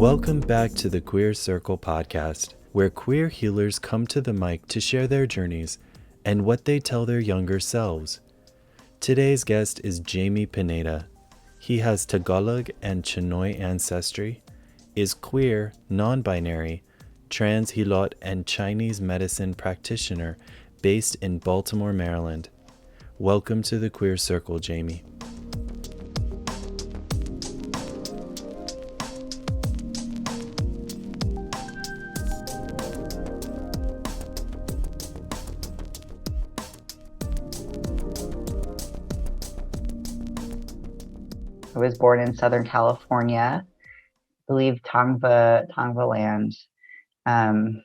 Welcome back to the Queer Circle podcast, where queer healers come to the mic to share their journeys and what they tell their younger selves. Today's guest is Jamee Pineda. He has Tagalog and Chinoy ancestry, is queer, non-binary, trans Hilot, and Chinese medicine practitioner based in Baltimore, Maryland. Welcome to the Queer Circle, Jamee. I was born in Southern California, I believe Tongva land. And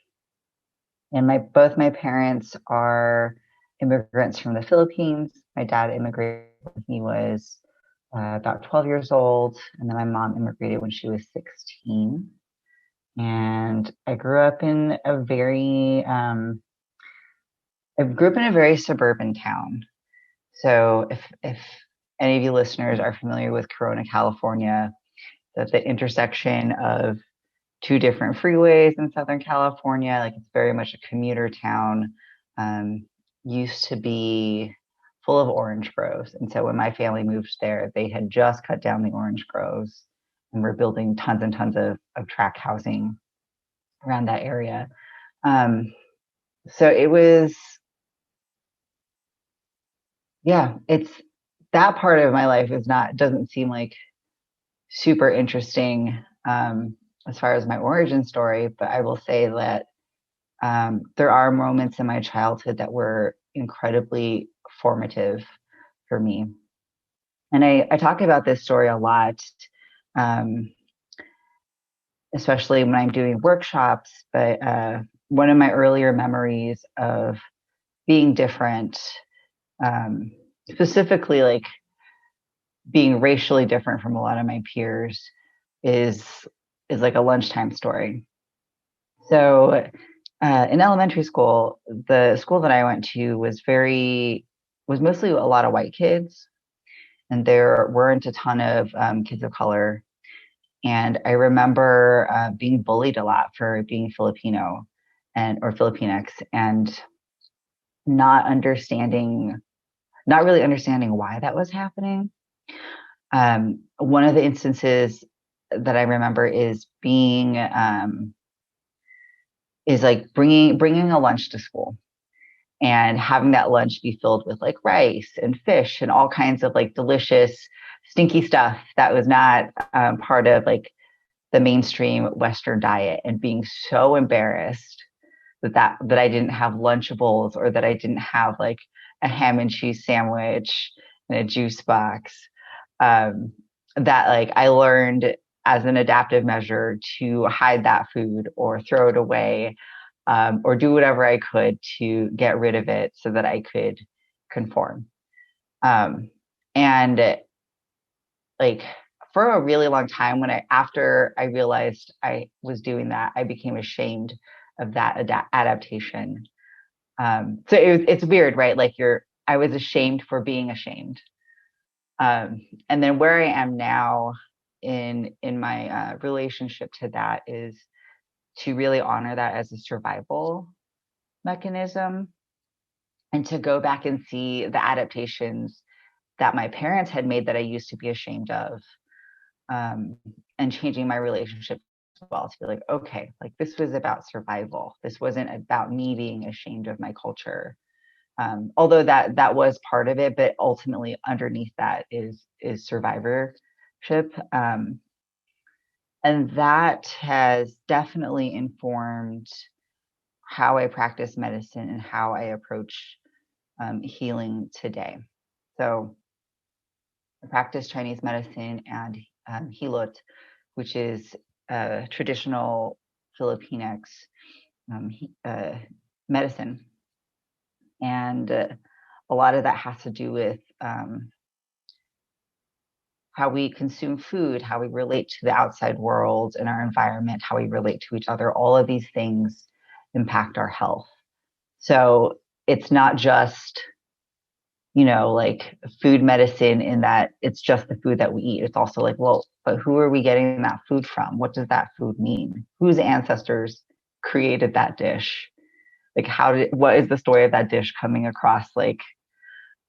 both my parents are immigrants from the Philippines. My dad immigrated when he was about 12 years old, and then my mom immigrated when she was 16. And I grew up in a very suburban town. So if any of you listeners are familiar with Corona, California, that's the intersection of two different freeways in Southern California. Like, it's very much a commuter town. Used to be full of orange groves. And so when my family moved there, they had just cut down the orange groves and were building tons and tons of tract housing around that area. So it was, it's, that part of my life doesn't seem like super interesting as far as my origin story, but I will say that there are moments in my childhood that were incredibly formative for me. And I talk about this story a lot, especially when I'm doing workshops, but one of my earlier memories of being different, specifically like being racially different from a lot of my peers, is like a lunchtime story. So in elementary school, the school that I went to was mostly a lot of white kids, and there weren't a ton of kids of color. And I remember being bullied a lot for being Filipino or Filipinx, and not really understanding why that was happening. One of the instances that I remember is bringing a lunch to school and having that lunch be filled with like rice and fish and all kinds of like delicious, stinky stuff that was not part of like the mainstream Western diet, and being so embarrassed that I didn't have Lunchables, or that I didn't have like a ham and cheese sandwich and a juice box. That like I learned as an adaptive measure to hide that food or throw it away, or do whatever I could to get rid of it so that I could conform. And like for a really long time, after I realized I was doing that, I became ashamed of that adaptation. So it's weird, right? Like I was ashamed for being ashamed. And then where I am now in my relationship to that is to really honor that as a survival mechanism, and to go back and see the adaptations that my parents had made that I used to be ashamed of, and changing my relationship as well, to be like, okay, like this was about survival. This wasn't about me being ashamed of my culture. Although that was part of it, but ultimately underneath that is survivorship. And that has definitely informed how I practice medicine and how I approach healing today. So I practice Chinese medicine and Hilot, which is traditional Filipinx medicine. And a lot of that has to do with how we consume food, how we relate to the outside world and our environment, how we relate to each other. All of these things impact our health. So it's not just like food medicine in that it's just the food that we eat. It's also like, well, but who are we getting that food from? What does that food mean? Whose ancestors created that dish? Like what is the story of that dish coming across like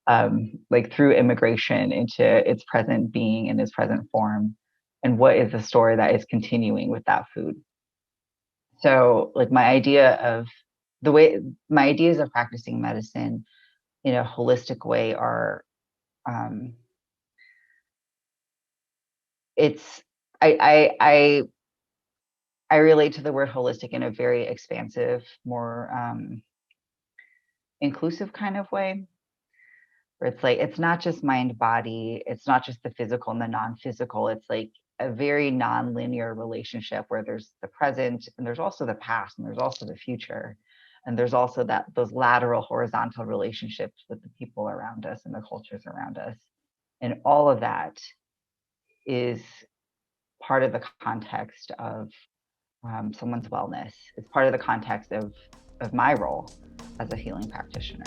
through immigration into its present being in its present form? And what is the story that is continuing with that food? So like my ideas of practicing medicine in a holistic way are um it's I relate to the word holistic in a very expansive, more inclusive kind of way, where it's like it's not just mind body, it's not just the physical and the non-physical. It's like a very non-linear relationship where there's the present and there's also the past and there's also the future. And there's also those lateral horizontal relationships with the people around us and the cultures around us. And all of that is part of the context of someone's wellness. It's part of the context of my role as a healing practitioner.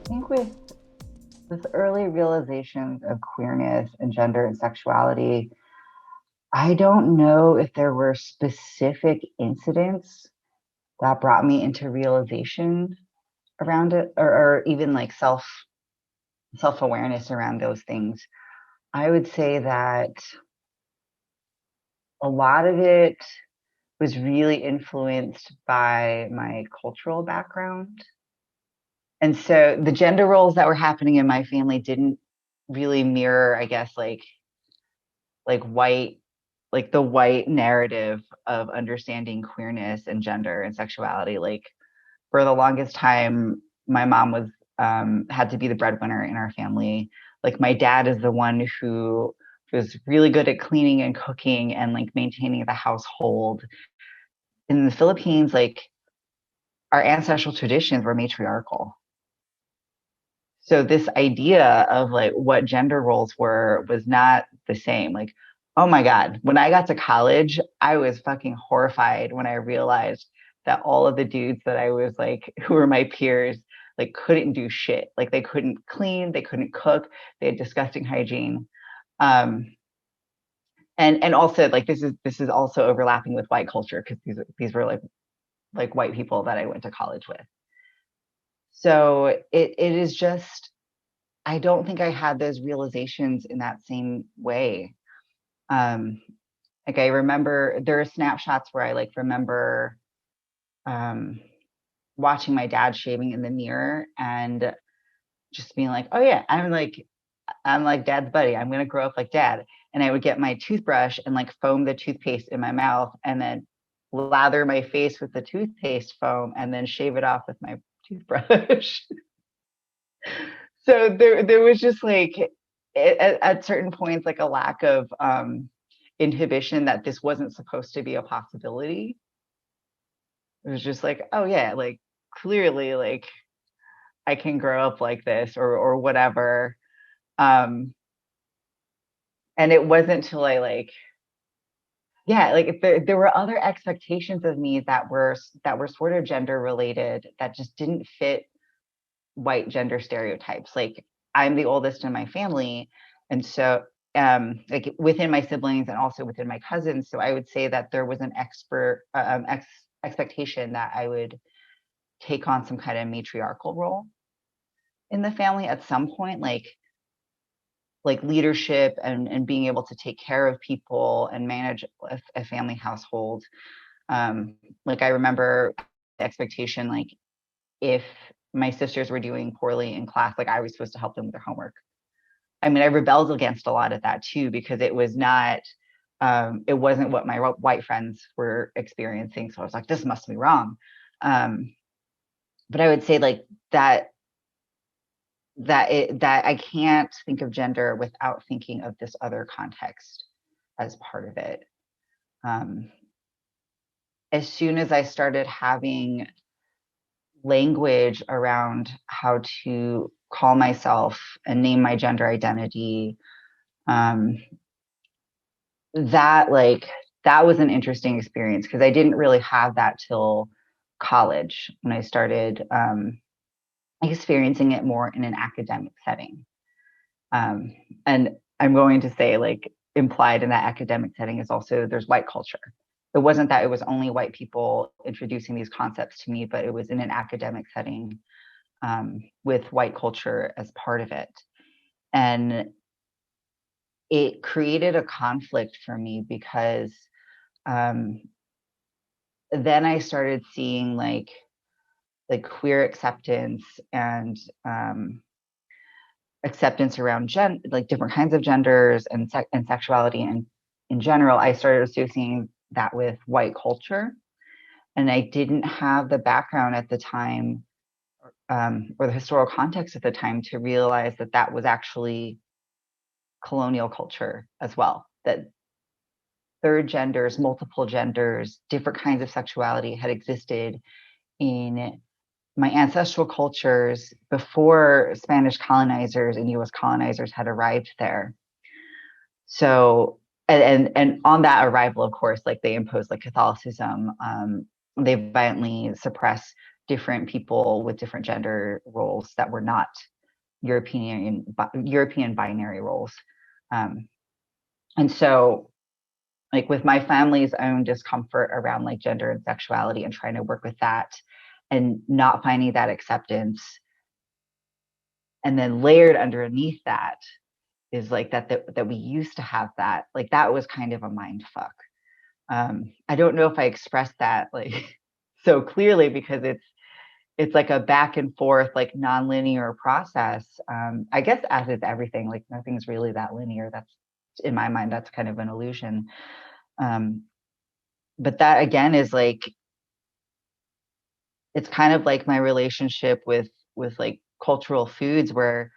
I think with early realizations of queerness and gender and sexuality, I don't know if there were specific incidents that brought me into realization around it, or even like self-awareness around those things. I would say that a lot of it was really influenced by my cultural background. And so the gender roles that were happening in my family didn't really mirror, I guess, like white like the white narrative of understanding queerness and gender and sexuality. Like for the longest time, my mom was had to be the breadwinner in our family. Like my dad is the one who was really good at cleaning and cooking and like maintaining the household. In the Philippines, like our ancestral traditions were matriarchal. So this idea of like what gender roles were was not the same. Like, oh my God, when I got to college, I was fucking horrified when I realized that all of the dudes that I was like, who were my peers, like couldn't do shit. Like they couldn't clean, they couldn't cook, they had disgusting hygiene. Um, and also like this is also overlapping with white culture because these were like white people that I went to college with. So it is just I don't think I had those realizations in that same way. Um, like I remember there are snapshots where I like remember um, watching my dad shaving in the mirror and just being like, oh yeah, I'm like dad's buddy. I'm gonna grow up like dad. And I would get my toothbrush and like foam the toothpaste in my mouth and then lather my face with the toothpaste foam and then shave it off with my toothbrush. So there was just like at certain points like a lack of inhibition that this wasn't supposed to be a possibility. It was just like, oh yeah, like clearly like I can grow up like this or whatever. Um and it wasn't till I like yeah, like there were other expectations of me that were sort of gender related that just didn't fit white gender stereotypes. Like I'm the oldest in my family, and so like within my siblings and also within my cousins. So I would say that there was an expectation that I would take on some kind of matriarchal role in the family at some point, like leadership and being able to take care of people and manage a family household. Like I remember the expectation, like if my sisters were doing poorly in class, like I was supposed to help them with their homework. I mean, I rebelled against a lot of that too, because it wasn't what my white friends were experiencing. So I was like, this must be wrong. Um, but I would say like that I can't think of gender without thinking of this other context as part of it. Um, as soon as I started having language around how to call myself and name my gender identity, that was an interesting experience because I didn't really have that till college when I started experiencing it more in an academic setting. And I'm going to say, like, implied in that academic setting is also there's white culture. It wasn't that it was only white people introducing these concepts to me, but it was in an academic setting with white culture as part of it. And it created a conflict for me because then I started seeing like queer acceptance and acceptance around like different kinds of genders and sexuality, and in general, I started associating that with white culture, and I didn't have the background at the time or the historical context at the time to realize that that was actually colonial culture as well. That third genders, multiple genders, different kinds of sexuality had existed in my ancestral cultures before Spanish colonizers and US colonizers had arrived there. So, and on that arrival, of course, like they imposed like Catholicism. They violently suppress different people with different gender roles that were not European binary roles. And so, like with my family's own discomfort around like gender and sexuality and trying to work with that and not finding that acceptance, and then layered underneath that is like that we used to have that, like that was kind of a mind fuck. I don't know if I expressed that like so clearly because it's like a back and forth, like nonlinear process. I guess as is everything, like nothing's really that linear. That's in my mind, that's kind of an illusion. But that again is like, it's kind of like my relationship with like cultural foods where,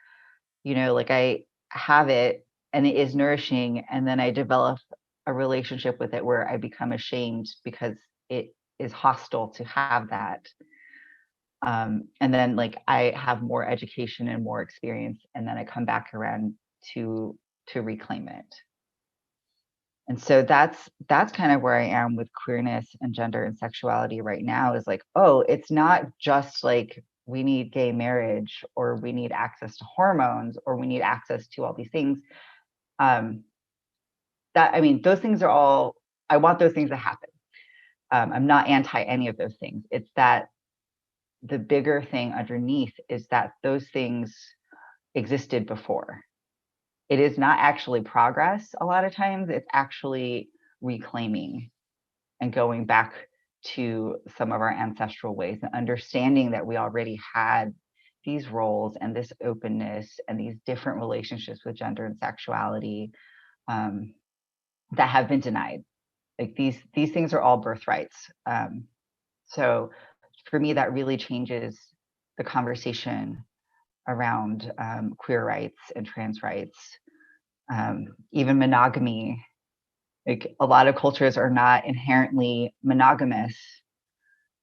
you know, like I have it and it is nourishing, and then I develop a relationship with it where I become ashamed because it is hostile to have that. And then like I have more education and more experience, and then I come back around to reclaim it. And so that's kind of where I am with queerness and gender and sexuality right now, is like, oh, it's not just like we need gay marriage or we need access to hormones or we need access to all these things. That, I mean, those things are all, I want those things to happen. I'm not anti any of those things. It's that the bigger thing underneath is that those things existed before. It is not actually progress a lot of times, it's actually reclaiming and going back to some of our ancestral ways and understanding that we already had these roles and this openness and these different relationships with gender and sexuality that have been denied. Like these things are all birthrights. So for me, that really changes the conversation around queer rights and trans rights, even monogamy. Like a lot of cultures are not inherently monogamous,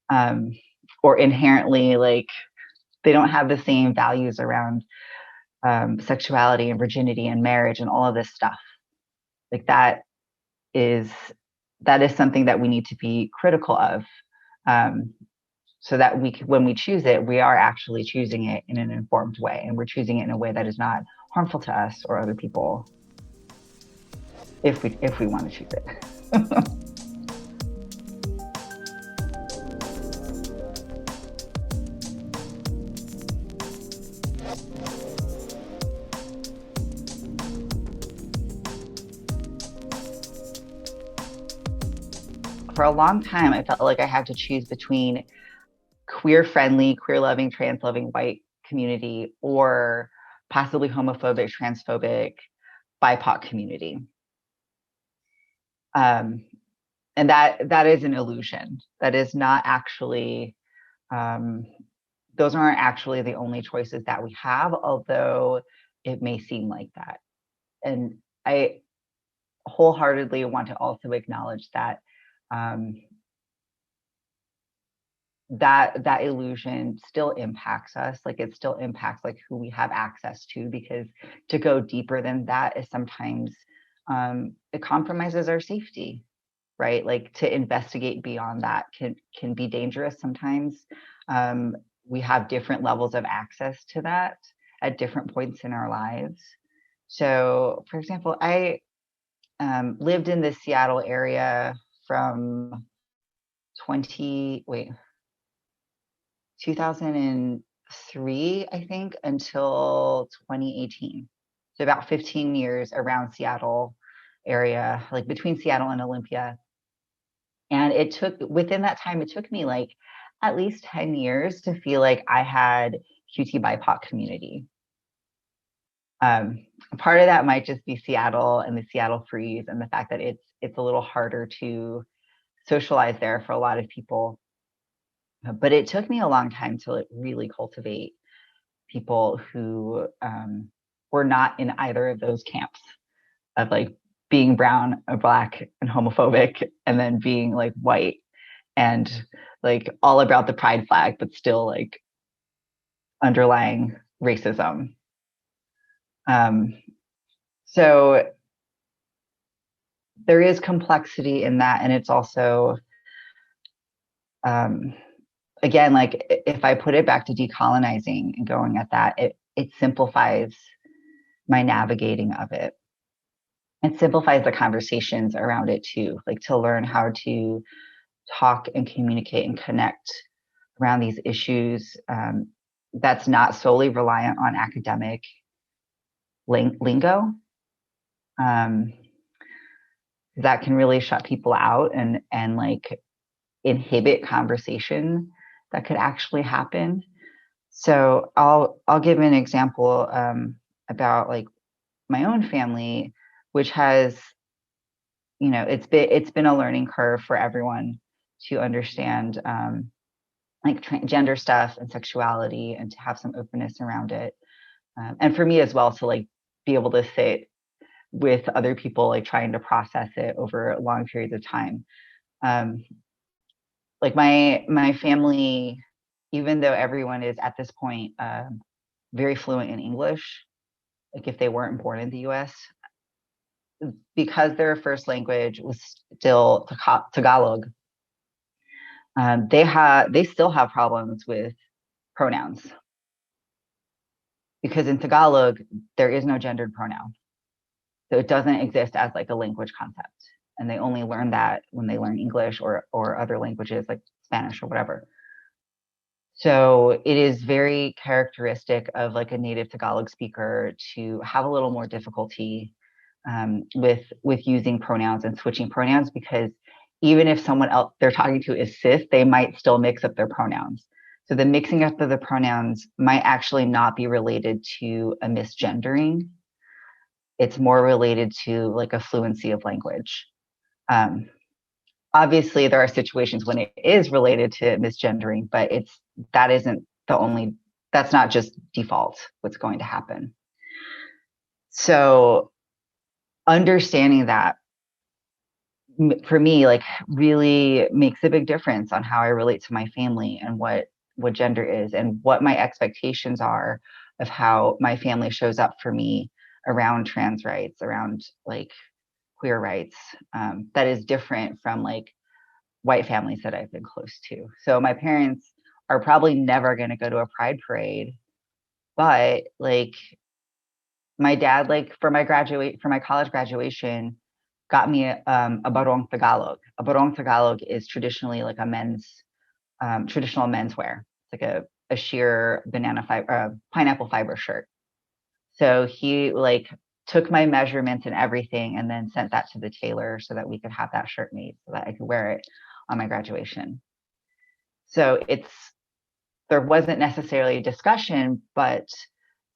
or inherently like they don't have the same values around sexuality and virginity and marriage and all of this stuff. Like that is something that we need to be critical of, so that when we choose it, we are actually choosing it in an informed way, and we're choosing it in a way that is not harmful to us or other people, if we want to choose it. For a long time, I felt like I had to choose between queer-friendly, queer-loving, trans-loving white community or possibly homophobic, transphobic, BIPOC community. And that is an illusion. That is not actually, those aren't actually the only choices that we have, although it may seem like that. And I wholeheartedly want to also acknowledge that that illusion still impacts us. Like it still impacts like who we have access to, because to go deeper than that is sometimes it compromises our safety, right? Like to investigate beyond that can be dangerous sometimes. We have different levels of access to that at different points in our lives. So, for example, I lived in the Seattle area from 2003, I think, until 2018. So about 15 years around Seattle area, like between Seattle and Olympia. And within that time, it took me like at least 10 years to feel like I had QT BIPOC community. Part of that might just be Seattle and the Seattle freeze and the fact that it's a little harder to socialize there for a lot of people. But it took me a long time to really cultivate people who were not in either of those camps of like being brown or black and homophobic, and then being like white and like all about the pride flag, but still like underlying racism. So there is complexity in that. And it's also, again, like if I put it back to decolonizing and going at that, it simplifies my navigating of it. It simplifies the conversations around it too, like to learn how to talk and communicate and connect around these issues that's not solely reliant on academic lingo. That can really shut people out and like inhibit conversation that could actually happen. So I'll give an example about like my own family, which has, you know, it's been a learning curve for everyone to understand like gender stuff and sexuality, and to have some openness around it, and for me as well to like be able to sit with other people like trying to process it over long periods of time. Like my family, even though everyone is at this point very fluent in English, like if they weren't born in the US, because their first language was still Tagalog, they still have problems with pronouns, because in Tagalog there is no gendered pronoun, so it doesn't exist as like a language concept, and they only learn that when they learn English or other languages like Spanish or whatever. So it is very characteristic of like a native Tagalog speaker to have a little more difficulty with using pronouns and switching pronouns, because even if someone else they're talking to is cis, they might still mix up their pronouns. So the mixing up of the pronouns might actually not be related to a misgendering. It's more related to like a fluency of language. Obviously, there are situations when it is related to misgendering, but that's not just default what's going to happen. So understanding that for me, like really makes a big difference on how I relate to my family and what gender is and what my expectations are of how my family shows up for me around trans rights, around like queer rights, that is different from like white families that I've been close to. So my parents are probably never going to go to a pride parade, but like my dad, like for my college graduation, got me a barong Tagalog. A barong Tagalog is traditionally like a traditional menswear. It's like a sheer pineapple fiber shirt. So he like took my measurements and everything and then sent that to the tailor so that we could have that shirt made so that I could wear it on my graduation. So there wasn't necessarily a discussion, but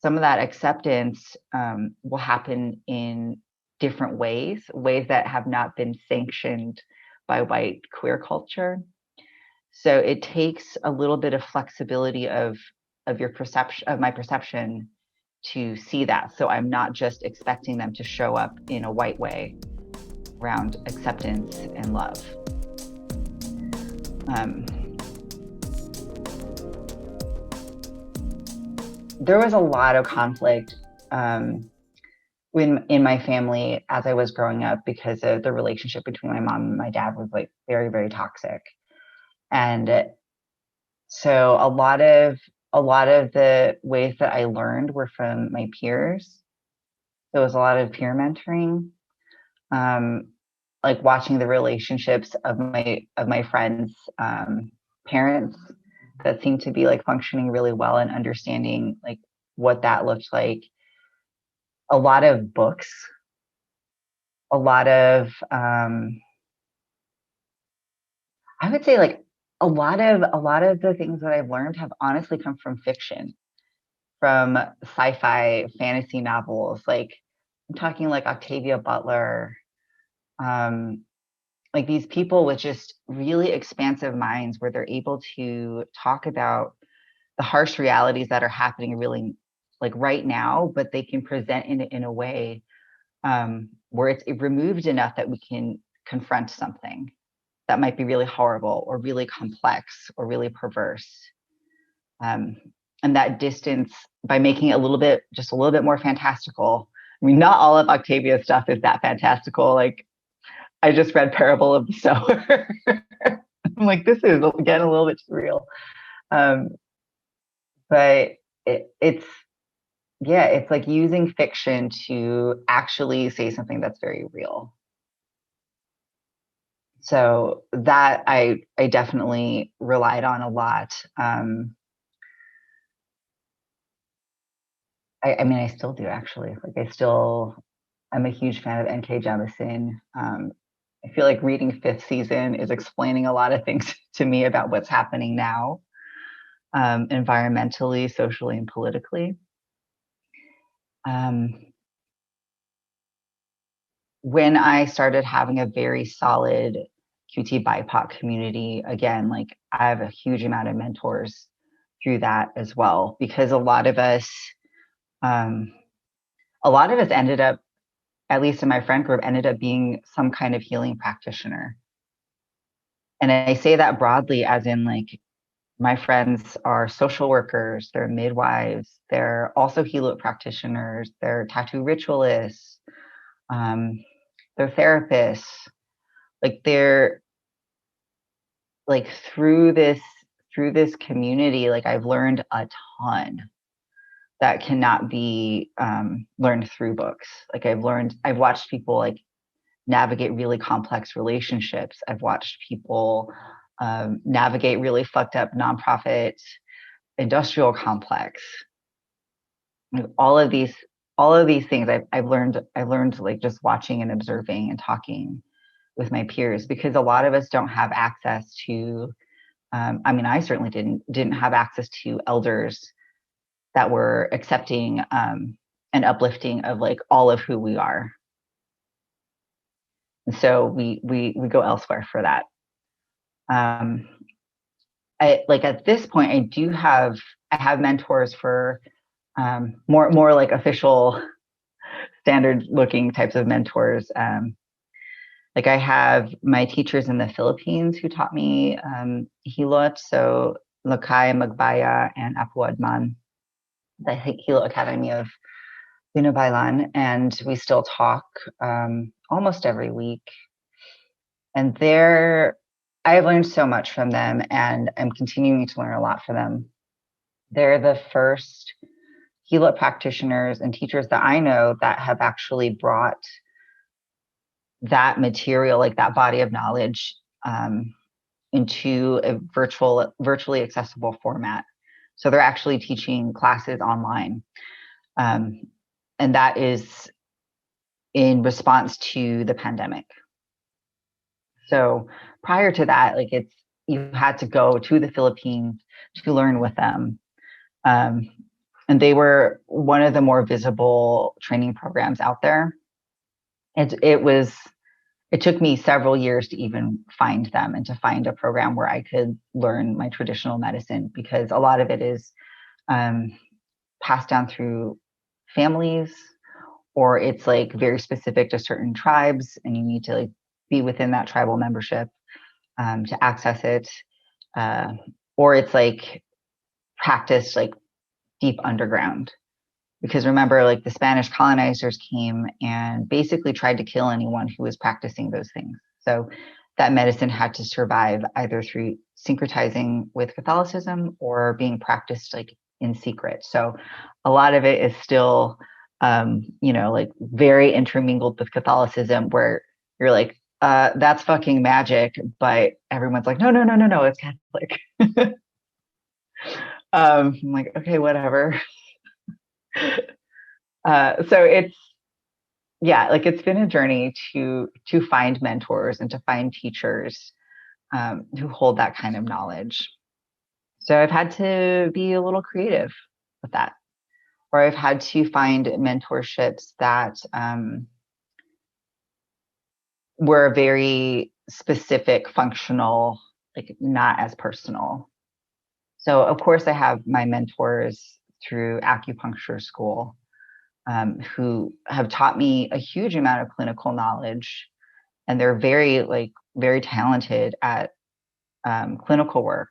some of that acceptance will happen in different ways that have not been sanctioned by white queer culture. So it takes a little bit of flexibility of your perception, of my perception, to see that. So I'm not just expecting them to show up in a white way around acceptance and love. there was a lot of conflict in my family as I was growing up because of the relationship between my mom and my dad was like very, very toxic. And so a lot of the ways that I learned were from my peers. There was a lot of peer mentoring, like watching the relationships of my friends' parents that seemed to be like functioning really well and understanding like what that looked like. A lot of books, a lot of I would say like a lot of the things that I've learned have honestly come from fiction, from sci-fi fantasy novels. Like I'm talking like Octavia Butler, um, like these people with just really expansive minds where they're able to talk about the harsh realities that are happening really like right now, but they can present it in a way where it's removed enough that we can confront something that might be really horrible or really complex or really perverse. Um, and that distance, by making it a little bit, just a little bit more fantastical. I mean, not all of Octavia's stuff is that fantastical. Like I just read Parable of the Sower. I'm like, this is getting a little bit too real. Um, but it's yeah, it's like using fiction to actually say something that's very real. So that I definitely relied on a lot. I mean, I still do actually. Like I'm a huge fan of N.K. Jemisin. I feel like reading Fifth Season is explaining a lot of things to me about what's happening now, environmentally, socially, and politically. Um, when I started having a very solid QT BIPOC community, again, like I have a huge amount of mentors through that as well, because um, a lot of us ended up, at least in my friend group, ended up being some kind of healing practitioner. And I say that broadly, as in like my friends are social workers, they're midwives, they're also healer practitioners, they're tattoo ritualists, um, they're therapists. Like they're like through this community, like I've learned a ton that cannot be learned through books. Like I've watched people like navigate really complex relationships. I've watched people navigate really fucked up nonprofit industrial complex. All of these, all of these things I've learned like just watching and observing and talking with my peers, because a lot of us don't have access to. I mean, I certainly didn't have access to elders that were accepting and uplifting of like all of who we are. And so we go elsewhere for that. I like at this point I have mentors for more like official standard looking types of mentors. Like I have my teachers in the Philippines who taught me Hilot, so Lakay Magbaya and Apuadman, the Hilo Academy of Binabalan, and we still talk almost every week. And I have learned so much from them, and I'm continuing to learn a lot from them. They're the first Hilo practitioners and teachers that I know that have actually brought that material, like that body of knowledge, into a virtually accessible format. So they're actually teaching classes online. And that is in response to the pandemic. So prior to that, like you had to go to the Philippines to learn with them. And they were one of the more visible training programs out there. It took me several years to even find them and to find a program where I could learn my traditional medicine, because a lot of it is passed down through families, or it's like very specific to certain tribes and you need to like be within that tribal membership to access it. Or it's like practiced like deep underground. Because remember, like the Spanish colonizers came and basically tried to kill anyone who was practicing those things. So that medicine had to survive either through syncretizing with Catholicism or being practiced like in secret. So a lot of it is still, like very intermingled with Catholicism, where you're like, that's fucking magic, but everyone's like, no, no, no, no, no, it's Catholic. I'm like, okay, whatever. So it's been a journey to find mentors and to find teachers who hold that kind of knowledge. So I've had to be a little creative with that, or I've had to find mentorships that were very specific, functional, like not as personal. So of course I have my mentors through acupuncture school, who have taught me a huge amount of clinical knowledge, and they're very talented at clinical work.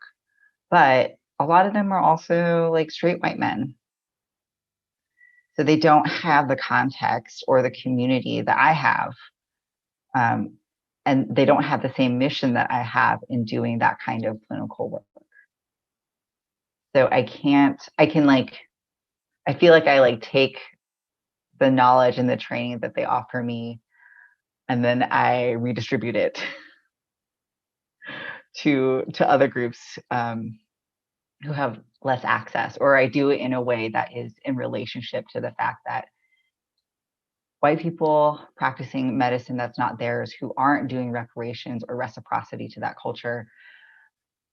But a lot of them are also like straight white men, so they don't have the context or the community that I have, and they don't have the same mission that I have in doing that kind of clinical work. So I feel like I like take the knowledge and the training that they offer me, and then I redistribute it to other groups who have less access, or I do it in a way that is in relationship to the fact that white people practicing medicine that's not theirs, who aren't doing reparations or reciprocity to that culture,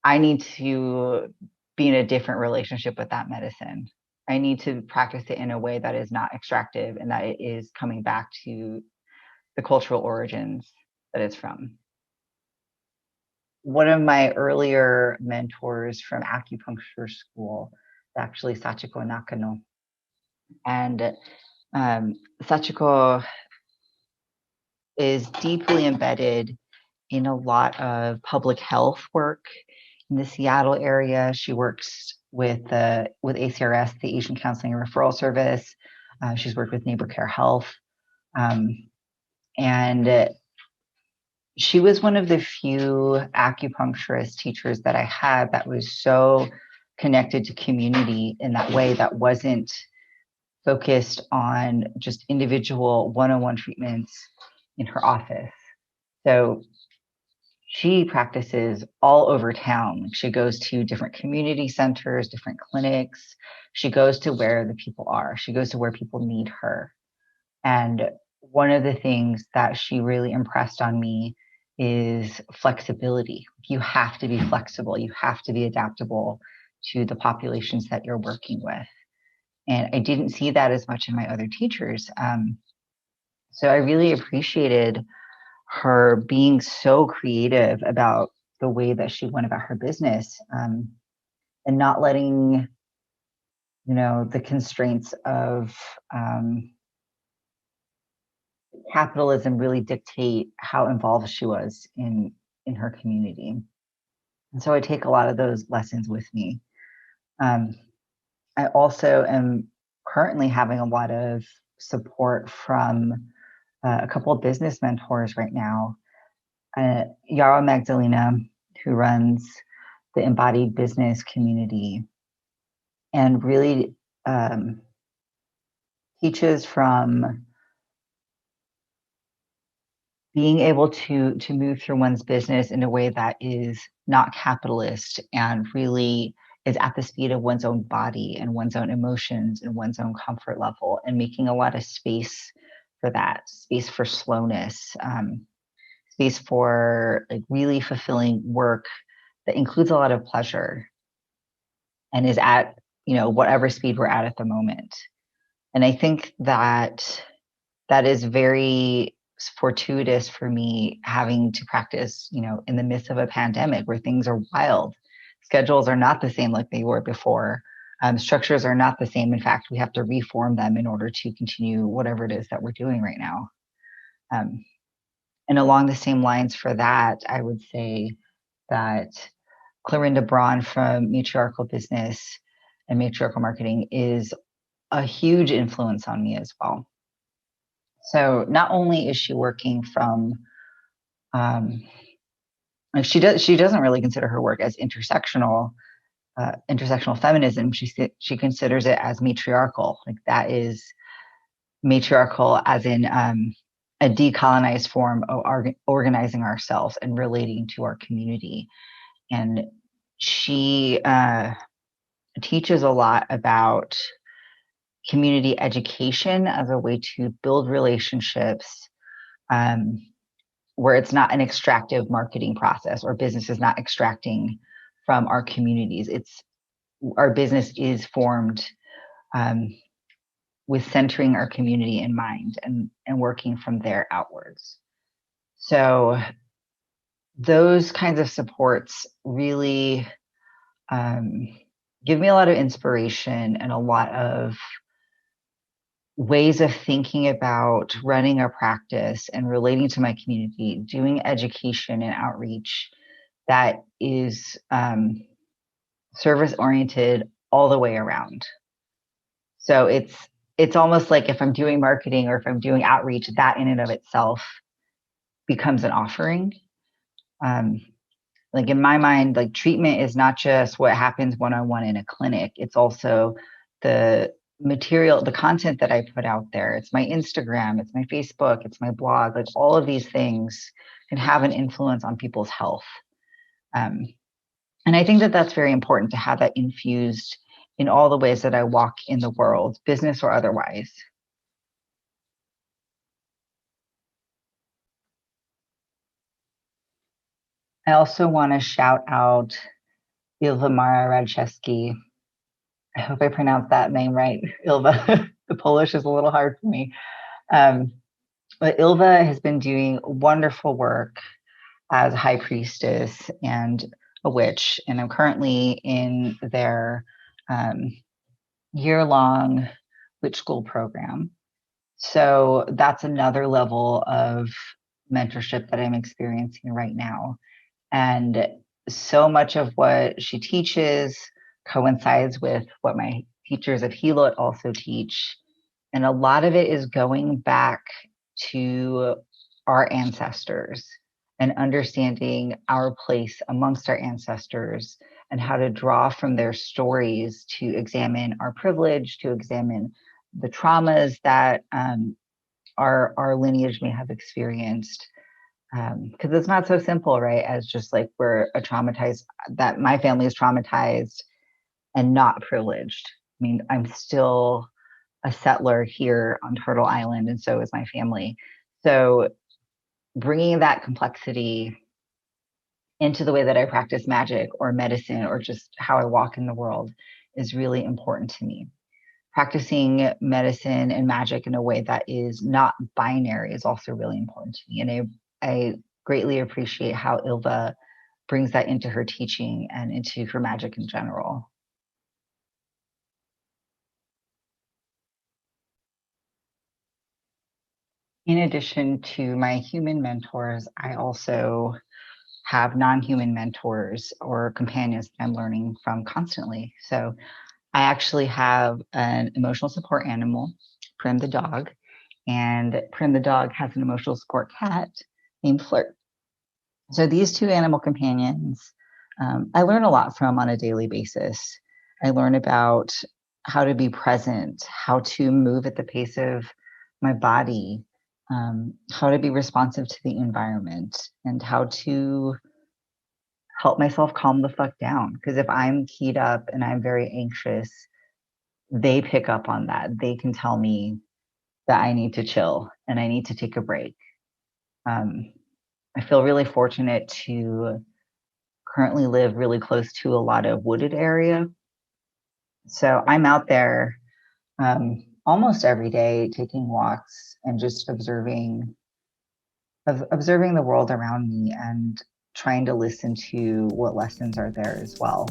I need to be in a different relationship with that medicine. I need to practice it in a way that is not extractive and that it is coming back to the cultural origins that it's from. One of my earlier mentors from acupuncture school is actually Sachiko Nakano. And Sachiko is deeply embedded in a lot of public health work in the Seattle area. She works with ACRS, the Asian Counseling and Referral Service. She's worked with Neighbor Care Health. And she was one of the few acupuncturist teachers that I had that was so connected to community in that way, that wasn't focused on just individual one-on-one treatments in her office. So she practices all over town. She goes to different community centers, different clinics. She goes to where the people are. She goes to where people need her. And one of the things that she really impressed on me is flexibility. You have to be flexible. You have to be adaptable to the populations that you're working with. And I didn't see that as much in my other teachers. So I really appreciated her being so creative about the way that she went about her business, and not letting, the constraints of capitalism really dictate how involved she was in her community. And so I take a lot of those lessons with me. I also am currently having a lot of support from a couple of business mentors right now. Yara Magdalena, who runs the Embodied Business community, and really teaches from being able to move through one's business in a way that is not capitalist and really is at the speed of one's own body and one's own emotions and one's own comfort level, and making a lot of space for that, space for slowness, space for like really fulfilling work that includes a lot of pleasure and is at, whatever speed we're at the moment. And I think that is very fortuitous for me, having to practice, in the midst of a pandemic where things are wild. Schedules are not the same like they were before. Structures are not the same. In fact, we have to reform them in order to continue whatever it is that we're doing right now. And along the same lines for that, I would say that Clarinda Braun from Matriarchal Business and matriarchal marketing is a huge influence on me as well. So not only is she working from, like she doesn't really consider her work as intersectional feminism. She considers it as matriarchal. Like that is matriarchal as in a decolonized form of organizing ourselves and relating to our community. And she teaches a lot about community education as a way to build relationships where it's not an extractive marketing process, or business is not extracting from our communities. Our business is formed with centering our community in mind and working from there outwards. So those kinds of supports really give me a lot of inspiration and a lot of ways of thinking about running a practice and relating to my community, doing education and outreach that is service oriented all the way around. So it's almost like if I'm doing marketing or if I'm doing outreach, that in and of itself becomes an offering. Like in my mind, like treatment is not just what happens one-on-one in a clinic. It's also the material, the content that I put out there. It's my Instagram, it's my Facebook, it's my blog. Like all of these things can have an influence on people's health. And I think that that's very important to have that infused in all the ways that I walk in the world, business or otherwise. I also want to shout out Ilva Mara Radczewski. I hope I pronounced that name right, Ilva. The Polish is a little hard for me. But Ilva has been doing wonderful work as a high priestess and a witch, and I'm currently in their year-long witch school program. So that's another level of mentorship that I'm experiencing right now. And so much of what she teaches coincides with what my teachers of Helot also teach. And a lot of it is going back to our ancestors and understanding our place amongst our ancestors and how to draw from their stories to examine our privilege, to examine the traumas that our lineage may have experienced. Because it's not so simple, right? As just like we're a traumatized, that my family is traumatized and not privileged. I mean, I'm still a settler here on Turtle Island, and so is my family. So bringing that complexity into the way that I practice magic or medicine or just how I walk in the world is really important to me. Practicing medicine and magic in a way that is not binary is also really important to me. And I greatly appreciate how Ilva brings that into her teaching and into her magic in general. In addition to my human mentors, I also have non-human mentors or companions that I'm learning from constantly. So I actually have an emotional support animal, Prim the dog, and Prim the dog has an emotional support cat named Flirt. So these two animal companions, I learn a lot from on a daily basis. I learn about how to be present, how to move at the pace of my body, how to be responsive to the environment, and how to help myself calm the fuck down. Because if I'm keyed up and I'm very anxious, they pick up on that. They can tell me that I need to chill and I need to take a break. I feel really fortunate to currently live really close to a lot of wooded area. So I'm out there almost every day taking walks and just observing the world around me and trying to listen to what lessons are there as well.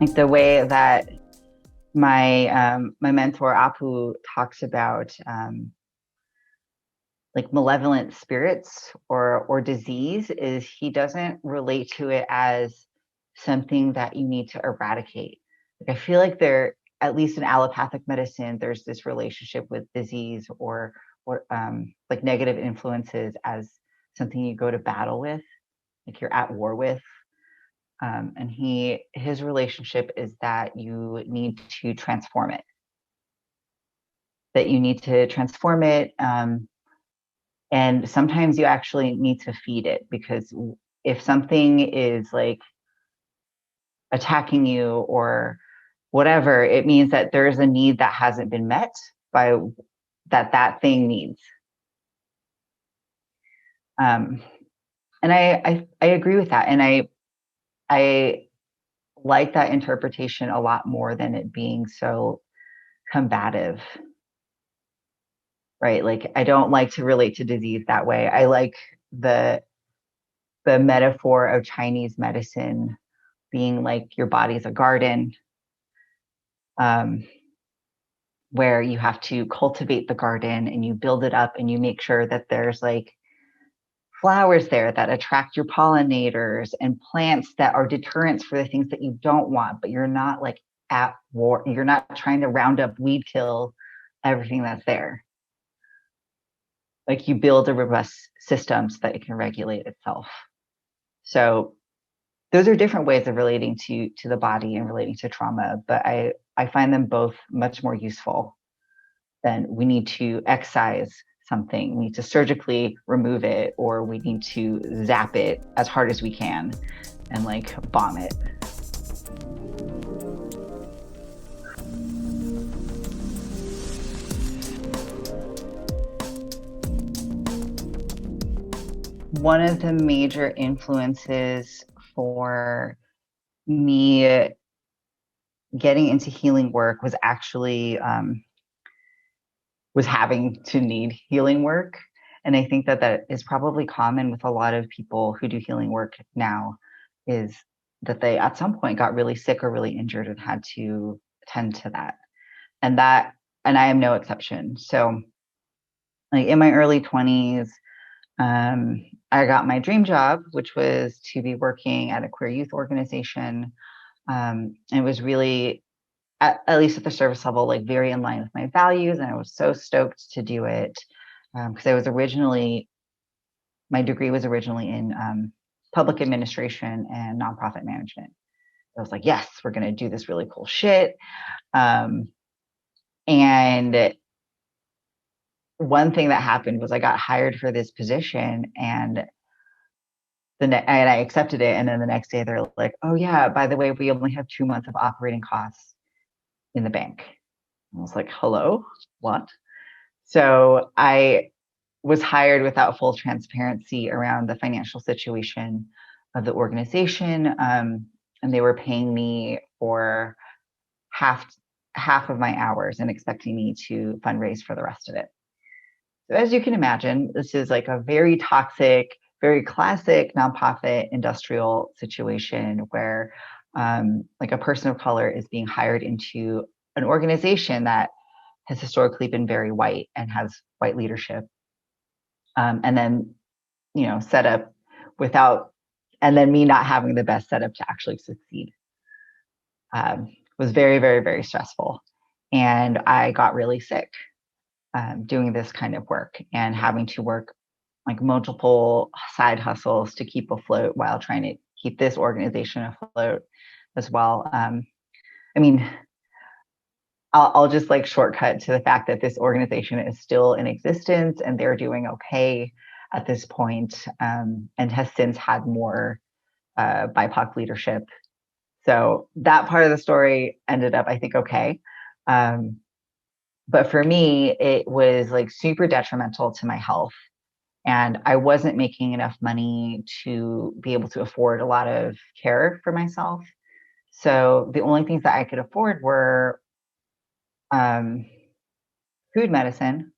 Like the way that my mentor Apu talks about like malevolent spirits or disease. Is he doesn't relate to it as something that you need to eradicate. Like I feel like there, at least in allopathic medicine, there's this relationship with disease or like negative influences as something you go to battle with, like you're at war with. And his relationship is that you need to transform it. That you need to transform it, and sometimes you actually need to feed it, because if something is like attacking you or whatever, it means that there's a need that hasn't been met by that thing needs. Um, and I agree with that, and I like that interpretation a lot more than it being so combative, right? Like I don't like to relate to disease that way. I like the the metaphor of Chinese medicine being like your body's a garden, um, where you have to cultivate the garden and you build it up and you make sure that there's like flowers there that attract your pollinators and plants that are deterrents for the things that you don't want, but you're not like at war. You're not trying to round up, weed kill everything that's there. Like you build a robust system so that it can regulate itself. So those are different ways of relating to the body and relating to trauma, but I find them both much more useful than we need to excise something, we need to surgically remove it, or we need to zap it as hard as we can and like bomb it. One of the major influences for me getting into healing work was actually was having to need healing work. And I think that that is probably common with a lot of people who do healing work now, is that they at some point got really sick or really injured and had to tend to that. And that, and I am no exception. So like in my early 20s, I got my dream job, which was to be working at a queer youth organization. And it was really, at least at the service level, like very in line with my values. And I was so stoked to do it, because I was originally, my degree was originally in public administration and nonprofit management. I was like, yes, we're going to do this really cool shit. And one thing that happened was I got hired for this position, and and I accepted it. And then the next day they're like, oh yeah, by the way, we only have 2 months of operating costs in the bank. I was like, hello, what? So I was hired without full transparency around the financial situation of the organization, and they were paying me for half half of my hours and expecting me to fundraise for the rest of it. So as you can imagine, this is like a very toxic, very classic nonprofit industrial situation where like a person of color is being hired into an organization that has historically been very white and has white leadership, and then set up without, and then me not having the best setup to actually succeed, was very, very, very stressful. And I got really sick doing this kind of work and having to work like multiple side hustles to keep afloat while trying to keep this organization afloat as well. I mean, I'll just like shortcut to the fact that this organization is still in existence and they're doing okay at this point, and has since had more BIPOC leadership. So that part of the story ended up, I think, okay. But for me, it was like super detrimental to my health. And I wasn't making enough money to be able to afford a lot of care for myself. So the only things that I could afford were food medicine,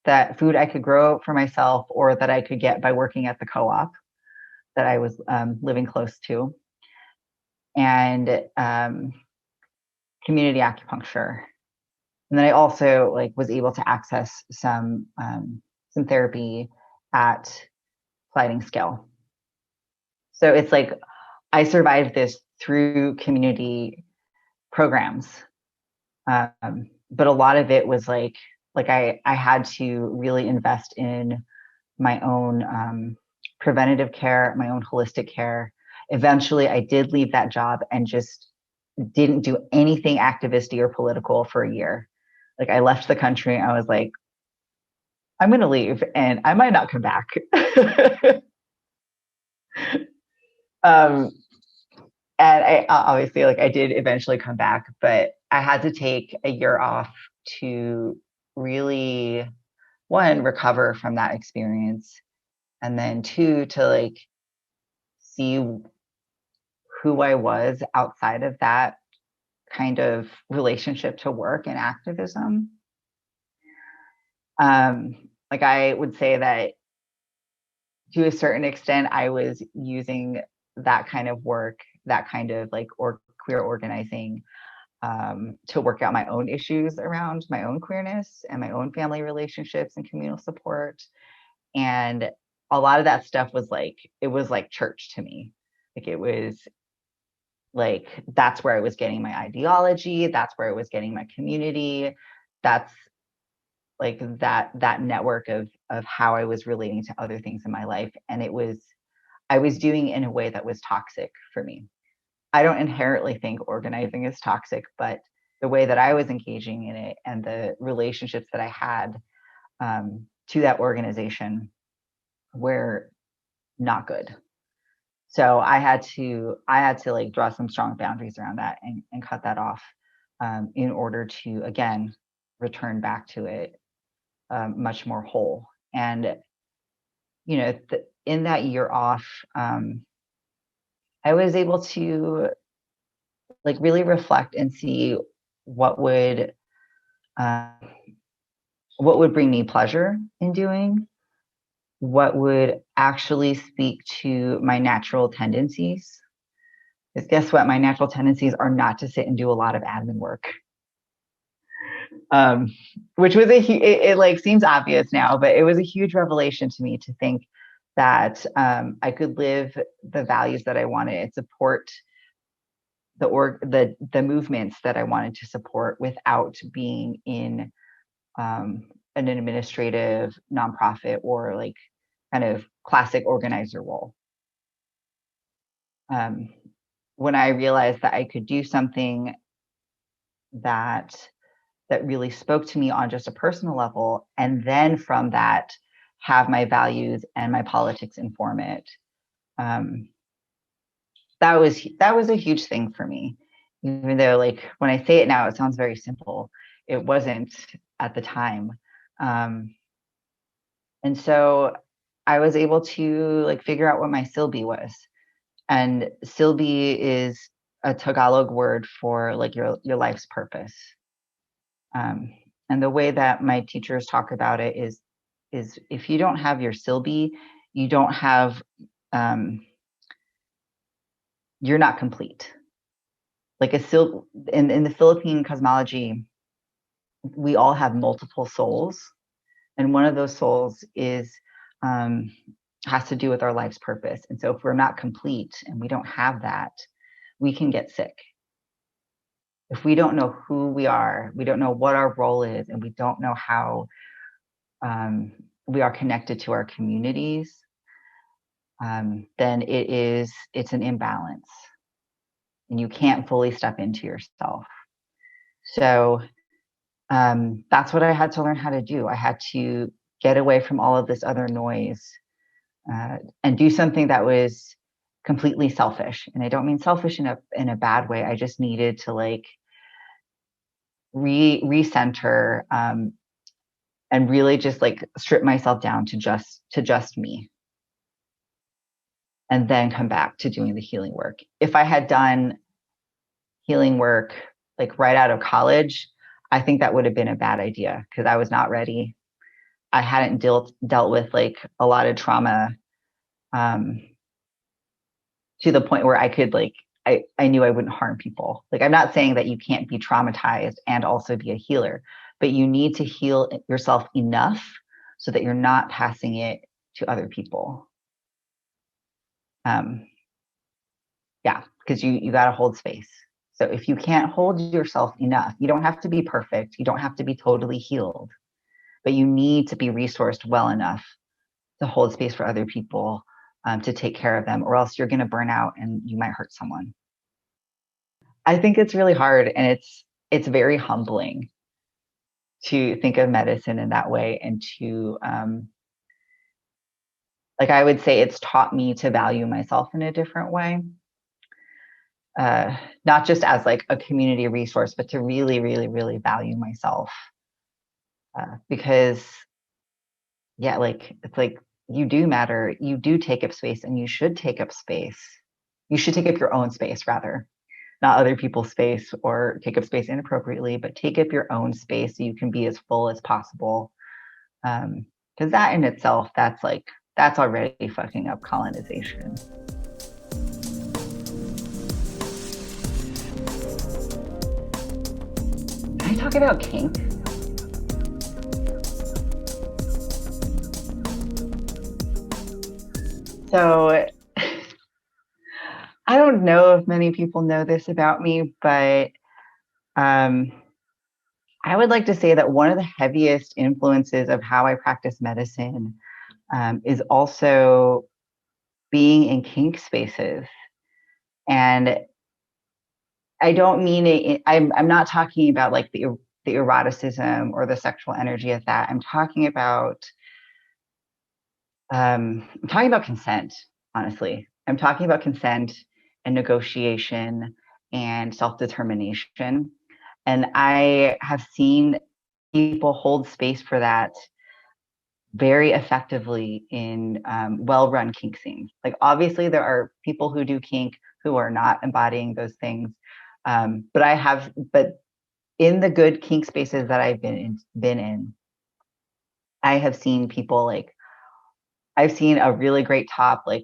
that food I could grow for myself or that I could get by working at the co-op that I was living close to, and community acupuncture. And then I also like was able to access some therapy at sliding scale. So it's like I survived this through community programs. But a lot of it was like I had to really invest in my own preventative care, my own holistic care. Eventually, I did leave that job and just didn't do anything activisty or political for a year. Like I left the country. I was like, I'm going to leave and I might not come back. um, and I obviously like I did eventually come back, but I had to take a year off to really, one, recover from that experience, and then two, to like see who I was outside of that kind of relationship to work and activism. Like I would say that to a certain extent, I was using that kind of work, that kind of like queer organizing, to work out my own issues around my own queerness and my own family relationships and communal support. And a lot of that stuff was like, it was like church to me. Like it was like, that's where I was getting my ideology. That's where I was getting my community. That's like that network of how I was relating to other things in my life. And I was doing it in a way that was toxic for me. I don't inherently think organizing is toxic, but the way that I was engaging in it and the relationships that I had to that organization were not good. So I had to like draw some strong boundaries around that and cut that off in order to, again, return back to it much more whole. And, you know, in that year off, I was able to like really reflect and see what would bring me pleasure in doing, what would actually speak to my natural tendencies. Because guess what? My natural tendencies are not to sit and do a lot of admin work. Which was it like seems obvious now, but it was a huge revelation to me to think that I could live the values that I wanted and support the movements that I wanted to support without being in an administrative nonprofit or like kind of classic organizer role. When I realized that I could do something that really spoke to me on just a personal level, and then from that have my values and my politics inform it. That was a huge thing for me, even though like when I say it now, it sounds very simple. It wasn't at the time. And so I was able to like figure out what my silbi was. And silbi is a Tagalog word for like your life's purpose. And the way that my teachers talk about it is if you don't have your silbi, you don't have, you're not complete. Like in the Philippine cosmology, we all have multiple souls, and one of those souls is has to do with our life's purpose. And so if we're not complete and we don't have that, we can get sick. If we don't know who we are, we don't know what our role is, and we don't know how we are connected to our communities, then it's an imbalance, and you can't fully step into yourself. So that's what I had to learn how to do. I had to get away from all of this other noise and do something that was completely selfish. And I don't mean selfish in a bad way. I just needed to like recenter and really just like strip myself down to just me, and then come back to doing the healing work. If I had done healing work like right out of college, I think that would have been a bad idea because I was not ready. I hadn't dealt with like a lot of trauma to the point where I could like I knew I wouldn't harm people. Like, I'm not saying that you can't be traumatized and also be a healer, but you need to heal yourself enough so that you're not passing it to other people. Yeah, because you got to hold space. So if you can't hold yourself enough, you don't have to be perfect. You don't have to be totally healed, but you need to be resourced well enough to hold space for other people, to take care of them, or else you're going to burn out and you might hurt someone. I think it's really hard, and it's very humbling to think of medicine in that way, and to like, I would say it's taught me to value myself in a different way. Not just as like a community resource, but to really, really, really value myself. Because yeah, like, it's like, you do matter, you do take up space, and you should take up space. You should take up your own space, rather, not other people's space or take up space inappropriately, but take up your own space so you can be as full as possible. Because that in itself, that's already fucking up colonization. Can I talk about kink? So I don't know if many people know this about me, but um, I would like to say that one of the heaviest influences of how I practice medicine is also being in kink spaces. And I don't mean it, I'm not talking about like the eroticism or the sexual energy of that. I'm talking about consent, honestly. I'm talking about consent and negotiation and self-determination. And I have seen people hold space for that very effectively in well-run kink scenes. Like, obviously, there are people who do kink who are not embodying those things. But in the good kink spaces that I've been in, I have seen people like, I've seen a really great top like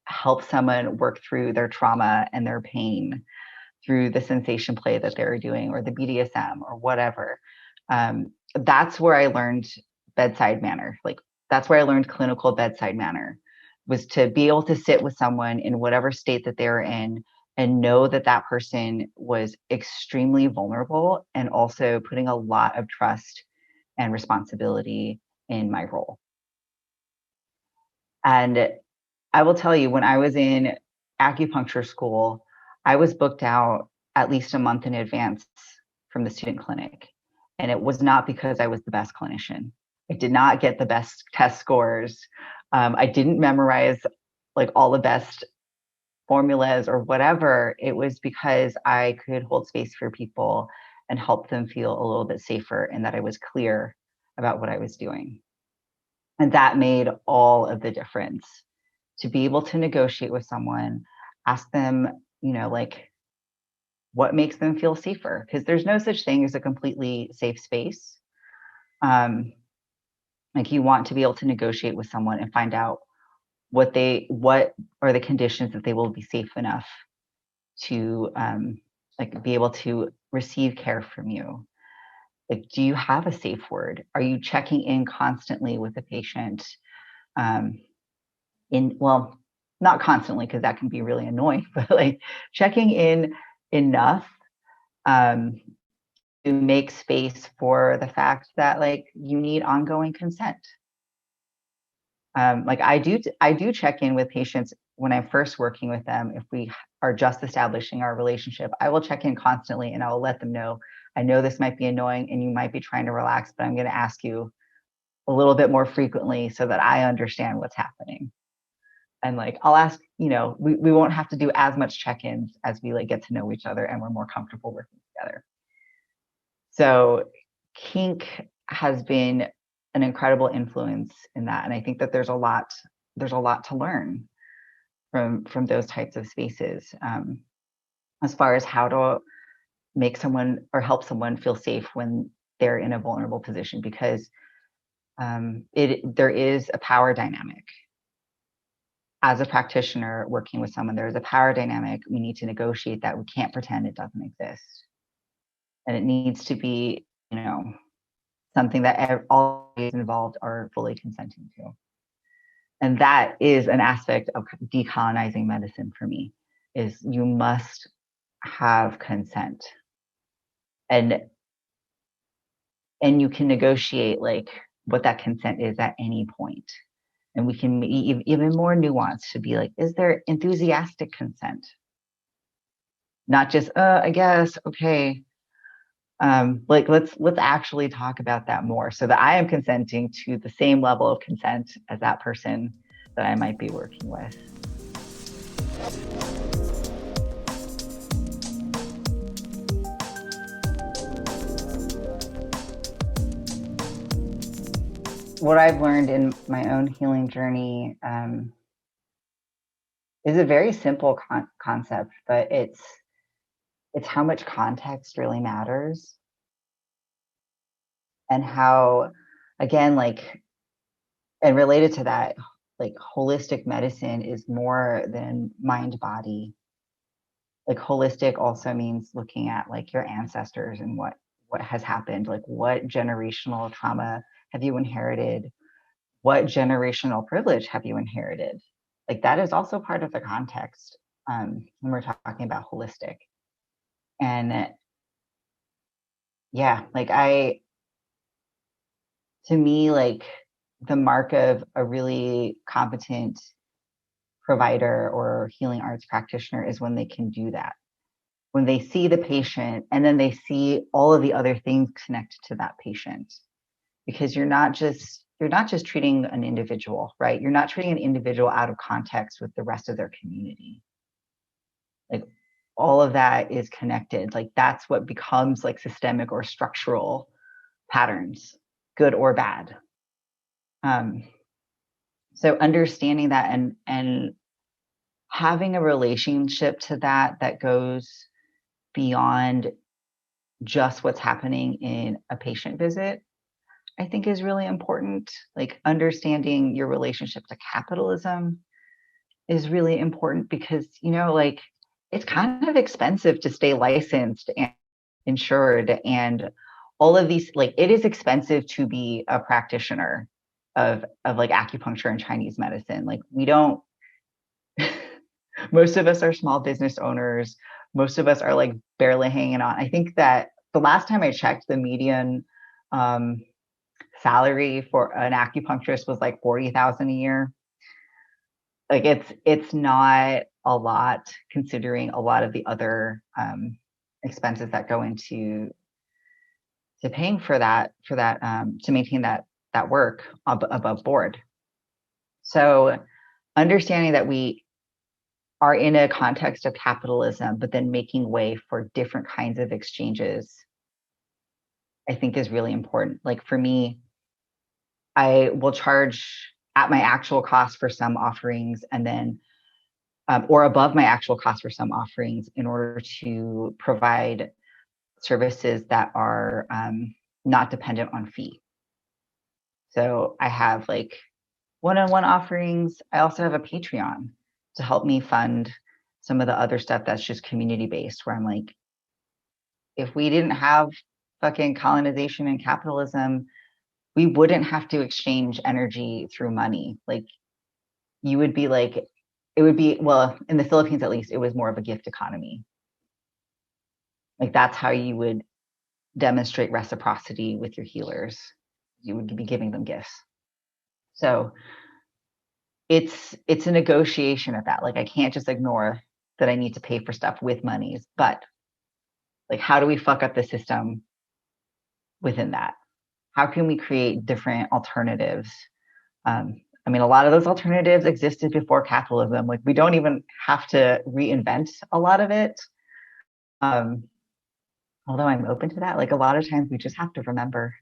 help someone work through their trauma and their pain through the sensation play that they're doing, or the BDSM or whatever. That's where I learned bedside manner. Like, that's where I learned clinical bedside manner, was to be able to sit with someone in whatever state that they were in and know that that person was extremely vulnerable and also putting a lot of trust and responsibility in my role. And I will tell you, when I was in acupuncture school, I was booked out at least a month in advance from the student clinic. And it was not because I was the best clinician. I did not get the best test scores. I didn't memorize like all the best formulas or whatever. It was because I could hold space for people and help them feel a little bit safer, and that I was clear about what I was doing. And that made all of the difference. To be able to negotiate with someone, ask them, like, what makes them feel safer? Because there's no such thing as a completely safe space. Like, you want to be able to negotiate with someone and find out what are the conditions that they will be safe enough to like be able to receive care from you. Like, do you have a safe word? Are you checking in constantly with the patient? Well, not constantly, because that can be really annoying, but like checking in enough to make space for the fact that like you need ongoing consent. Like, I do check in with patients when I'm first working with them. If we are just establishing our relationship, I will check in constantly, and I will let them know, I know this might be annoying and you might be trying to relax, but I'm going to ask you a little bit more frequently so that I understand what's happening. And like, I'll ask, we won't have to do as much check-ins as we like get to know each other and we're more comfortable working together. So kink has been an incredible influence in that. And I think that there's a lot to learn from those types of spaces, as far as how to make someone or help someone feel safe when they're in a vulnerable position, because there is a power dynamic. as a practitioner working with someone, there's a power dynamic. We need to negotiate that. We can't pretend it doesn't exist. And it needs to be, something that all involved are fully consenting to. And that is an aspect of decolonizing medicine for me, is you must have consent. And you can negotiate like what that consent is at any point. And we can be even more nuanced to be like, is there enthusiastic consent? Not just, I guess, okay. Like let's actually talk about that more, so that I am consenting to the same level of consent as that person that I might be working with. What I've learned in my own healing journey is a very simple concept, but it's how much context really matters, and how, again, like, and related to that, like holistic medicine is more than mind body. Like holistic also means looking at like your ancestors and what has happened, like what generational trauma have you inherited, what generational privilege have you inherited. Like that is also part of the context when we're talking about holistic. And yeah, like to me, like the mark of a really competent provider or healing arts practitioner is when they can do that, when they see the patient and then they see all of the other things connected to that patient. Because you're not just treating an individual, right? You're not treating an individual out of context with the rest of their community. Like all of that is connected. Like that's what becomes like systemic or structural patterns, good or bad. So understanding that and having a relationship to that goes beyond just what's happening in a patient visit, I think is really important. Like understanding your relationship to capitalism is really important because, like it's kind of expensive to stay licensed and insured and all of these, like it is expensive to be a practitioner of like acupuncture and Chinese medicine. Like we don't, most of us are small business owners. Most of us are like barely hanging on. I think that the last time I checked, the median salary for an acupuncturist was like 40,000 a year. Like it's not a lot considering a lot of the other expenses that go into paying for that to maintain that work above board. So understanding that we are in a context of capitalism, but then making way for different kinds of exchanges, I think is really important. Like for me, I will charge at my actual cost for some offerings and then or above my actual cost for some offerings in order to provide services that are not dependent on fee. So I have like one-on-one offerings. I also have a Patreon to help me fund some of the other stuff that's just community-based, where I'm like, if we didn't have fucking colonization and capitalism, we wouldn't have to exchange energy through money. Like you would be like, it would be, well, in the Philippines, at least, it was more of a gift economy. Like that's how you would demonstrate reciprocity with your healers. You would be giving them gifts. So it's a negotiation of that. Like I can't just ignore that I need to pay for stuff with monies, but like how do we fuck up the system within that? How can we create different alternatives? I mean, a lot of those alternatives existed before capitalism. Like we don't even have to reinvent a lot of it. Although I'm open to that, like a lot of times we just have to remember.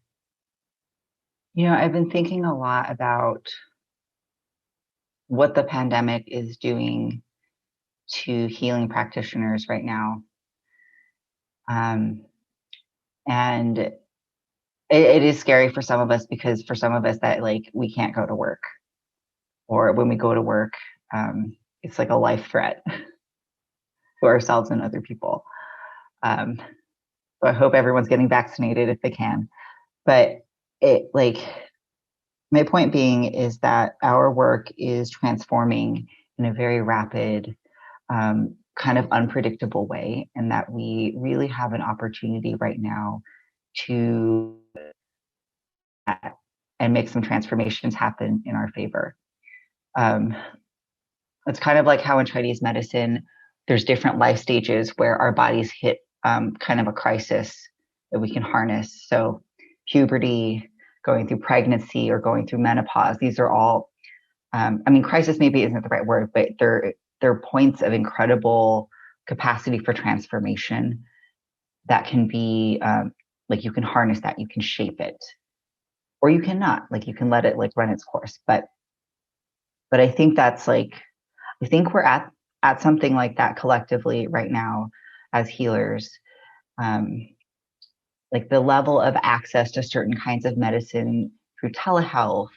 I've been thinking a lot about what the pandemic is doing to healing practitioners right now. And it is scary for some of us because for some of us that like we can't go to work, or when we go to work, it's like a life threat to ourselves and other people. So I hope everyone's getting vaccinated if they can. But it like my point being is that our work is transforming in a very rapid, kind of unpredictable way, and that we really have an opportunity right now to and make some transformations happen in our favor. It's kind of like how in Chinese medicine, there's different life stages where our bodies hit kind of a crisis that we can harness. So puberty, going through pregnancy, or going through menopause, these are all, I mean, crisis maybe isn't the right word, but they're points of incredible capacity for transformation that can be like you can harness that, you can shape it, or you cannot, like you can let it like run its course. But I think that's like, I think we're at something like that collectively right now as healers. Like the level of access to certain kinds of medicine through telehealth,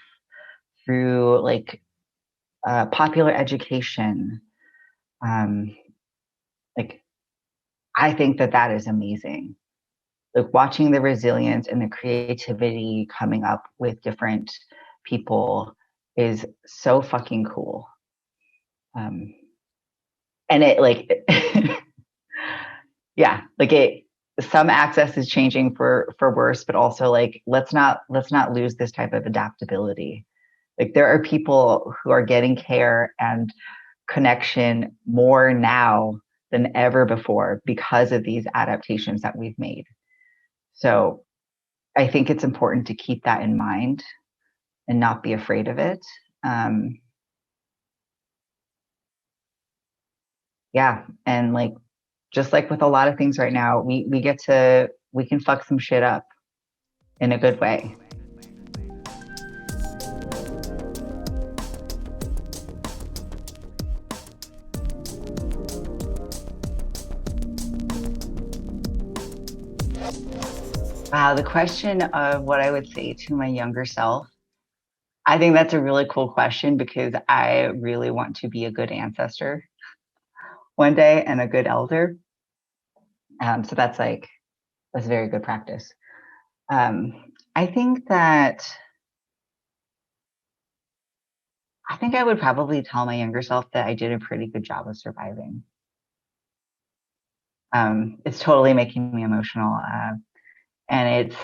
through like popular education. Like, I think that is amazing. Like watching the resilience and the creativity coming up with different people is so fucking cool. And it like, yeah, like some access is changing for worse, but also like, let's not lose this type of adaptability. Like there are people who are getting care and connection more now than ever before because of these adaptations that we've made. So I think it's important to keep that in mind and not be afraid of it. Yeah. And like, just like with a lot of things right now, we can fuck some shit up in a good way. Wow, the question of what I would say to my younger self, I think that's a really cool question because I really want to be a good ancestor one day and a good elder. So that's very good practice. I think I would probably tell my younger self that I did a pretty good job of surviving. It's totally making me emotional. And it's,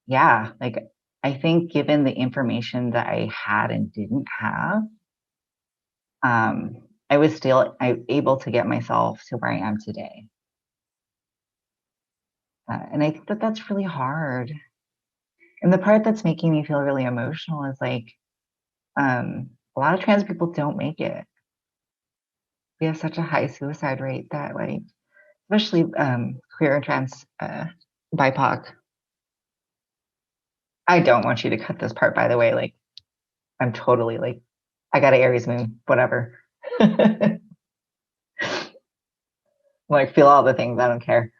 yeah, like I think given the information that I had and didn't have, I was still able to get myself to where I am today. And I think that's really hard. And the part that's making me feel really emotional is like, a lot of trans people don't make it. We have such a high suicide rate that like, especially queer and trans BIPOC. I don't want you to cut this part, by the way. Like, I'm totally like, I got an Aries moon, whatever. Like, feel all the things. I don't care.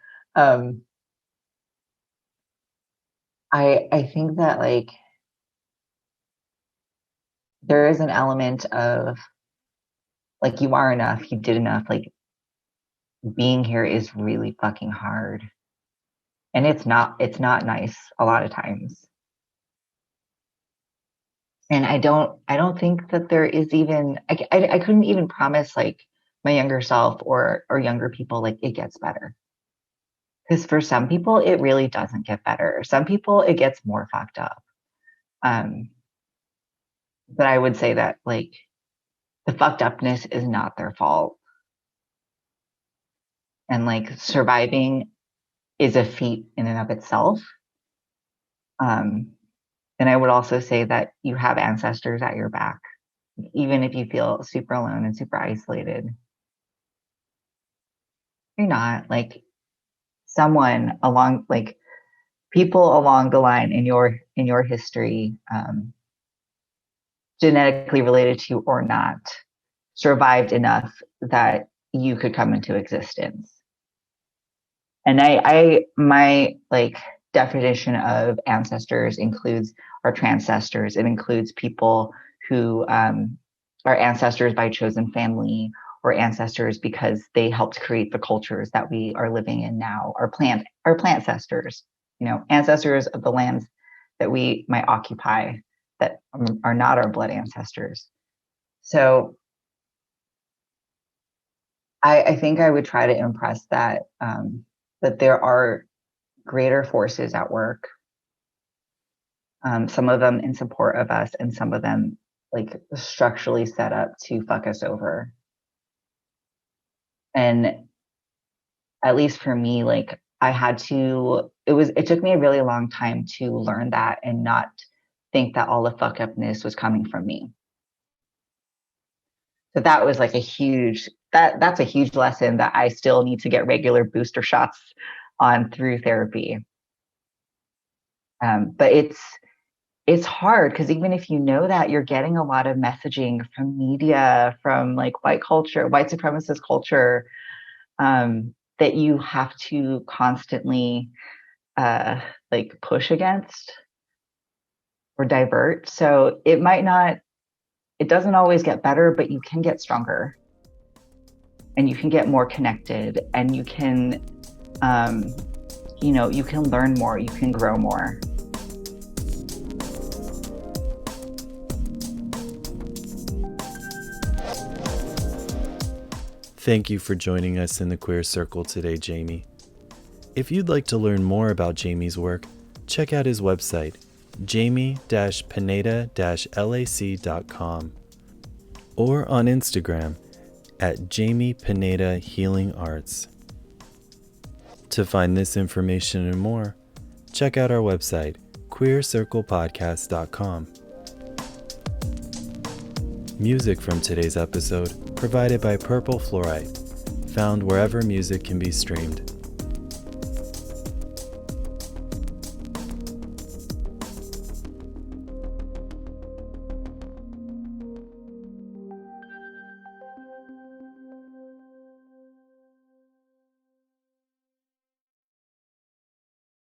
I think that like there is an element of like you are enough, you did enough. Like being here is really fucking hard, and it's not nice a lot of times. And I don't think that there is even I couldn't even promise like my younger self or younger people like it gets better, because for some people it really doesn't get better. Some people it gets more fucked up. But I would say that like the fucked upness is not their fault, and like surviving is a feat in and of itself. And I would also say that you have ancestors at your back, even if you feel super alone and super isolated. You're not. Like someone along, like people along the line in your history, genetically related to or not, survived enough that you could come into existence. And my like definition of ancestors includes our transcestors. It includes people who our ancestors by chosen family, or ancestors because they helped create the cultures that we are living in now, our plant ancestors, ancestors of the lands that we might occupy that are not our blood ancestors. So I think I would try to impress that that there are greater forces at work, some of them in support of us and some of them like structurally set up to fuck us over. And at least for me, like it took me a really long time to learn that and not think that all the fuck upness was coming from me. So that was like that's a huge lesson that I still need to get regular booster shots on through therapy. But it's hard because even if you know that, you're getting a lot of messaging from media, from like white supremacist culture, that you have to constantly like push against or divert. So it doesn't always get better, but you can get stronger and you can get more connected and you can, you can learn more, you can grow more. Thank you for joining us in the Queer Circle today, Jamee. If you'd like to learn more about Jamee's work, check out his website, jamie-pineda-lac.com, or on Instagram at Jamee Pineda Healing Arts. To find this information and more, check out our website, queercirclepodcast.com. Music from today's episode provided by Purple Fluorite, found wherever music can be streamed.